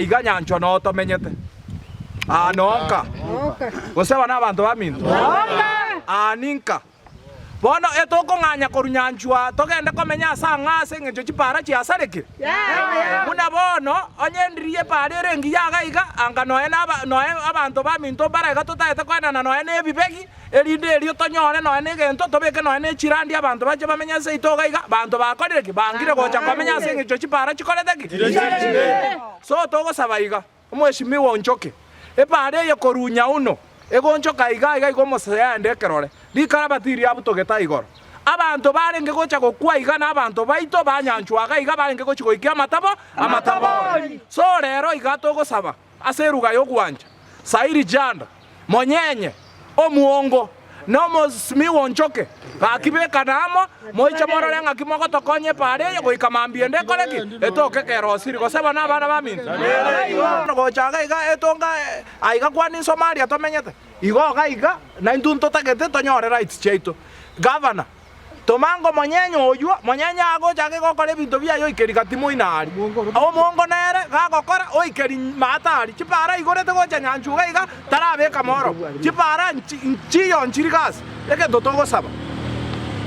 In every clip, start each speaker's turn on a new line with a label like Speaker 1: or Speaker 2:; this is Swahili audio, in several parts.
Speaker 1: Iganya ncho no tomenyete. Nonka. Goseba n'abantu baminto. Ninka. Bono etoko nganya korunyanchwa togende komenya asa ngase ngecho chipara chiasareke. Muna bono onyendriye pare rengi yagaiga anga noe abantu baminto baraiga totaete kwena na noe ne bibegi erinde erio tonyone noe ne gento tobeke noe ne chirandi abantu baje bamenya se itogaiga bantu bakorereki bangire gocha komenya ase ngecho chipara chikoreteki. So togo sabaiga omweshimiwa onchoke epare ye korunya uno egonchoka iga igomosende kerore likarabatiria abutogeta igoro abantu barenge gocha gokwa iga na abantu baito banyanchwaga iga barenge gochi goikia amatabo so rero iga togosaba aseruga yogwanja sairi janda monyenye omuongo no mosimi wonchoke gakibeka namo moicha morore ngakimogo tokonye pare goika mambiende koreki etoke kerosiri goseba na bana baminto gochaga iga etonga aiga kwani Somalia tomenyete igo gaiga na indunto tagete tonyore rights cheito governor tomango monyenyo oywa monyenya ago jage gokore bintu byayo ikerigati moinari omongo nere gagokora oikeri matari chipara igorete gocha nyanchuga iga tarabeka moro chipara nchiyo nchirigas eke totogo saba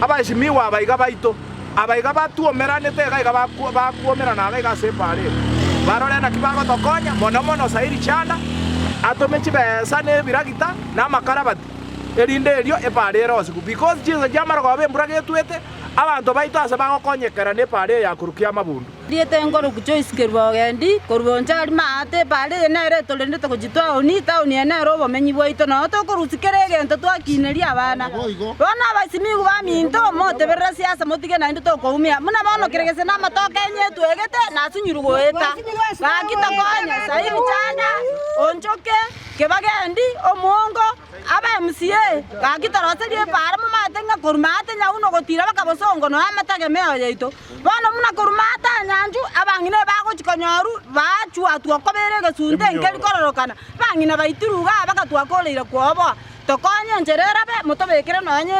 Speaker 1: abaishimiwa abaiga baito abaiga batuomeranete gaiga bakuomera na gaiga separe barore na kibago tokonya mono sairi chanda atomechi besa ne biragita na makarabati erinde erio epare rosiku because jinza jamara gobe mburage tuete abantu baito ase bagokonyekera ne pare ya kurukia mabundu
Speaker 2: riete ngoro kuchoice kerbogendi korbonjari mate pare nere tolende to kujitwa oni tauni ene robo menyi boito no to korusikere gento twakineria abana bona abasimi baminto mote berra siasa motige na ndo to koumia muna bono kiregese na matoke nyetu egete na sunyurugoeta bakita konya sai bichana onchoke kebagendi omuongo aba MCA bakita roserie para mumate nga kormate nya uno gotira bakabosongo no amatage meo yeito bono muna kormata nyanju abangine bago chikonyoru bachwa twakobere gasunde ngeli kororokana bangine baitiruga bakatwakoleira kwobo tokonye njerera be mutobekere nonye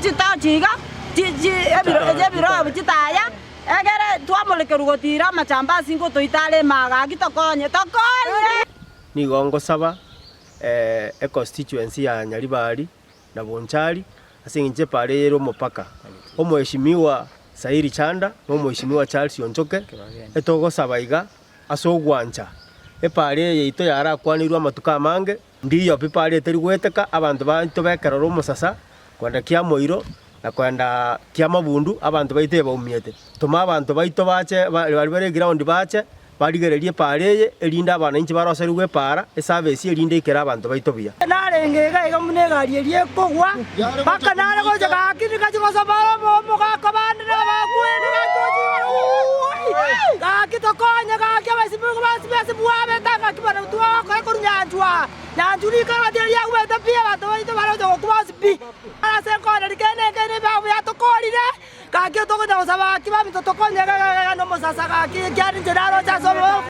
Speaker 2: chitachiga ebiro chitaya egere twamolekera gotira machamba singo toitale maga gitokonye
Speaker 3: nigongo saba constituency ya Nyaribari na Bonchari asinje pare yero mupaka omweshimiwa Sairi Chanda no mweshimiwa Charles Onchoke etogo sabaiga asogwanja epare yeito yara kwanirwa matuka mange ndiyo pipare teri gweteka abantu bantu bekerora omusasa kwenda kia moiro na kwenda kia mabundu abantu baite baumiete tuma abantu baito bache bari bare ground bache barigererie pareye erinda abana inchi baroserwe para eservice erinde ikera abantu baito bia
Speaker 4: narengega iga munegarie kogwa baka nare goja gakini gachigosa bara momo gakabandira bakwene gatoji gakitokonya gakya basibugo basibese buabe tanga kibana tuwa ko kurunyanjwa nyanjuri karaderia gweta pia bato baito barojo kubasibi ase kona likene babu yatokorire gakyo togo dawasa bakiba mitotokonya no musasa gaki kyari njeraro chaso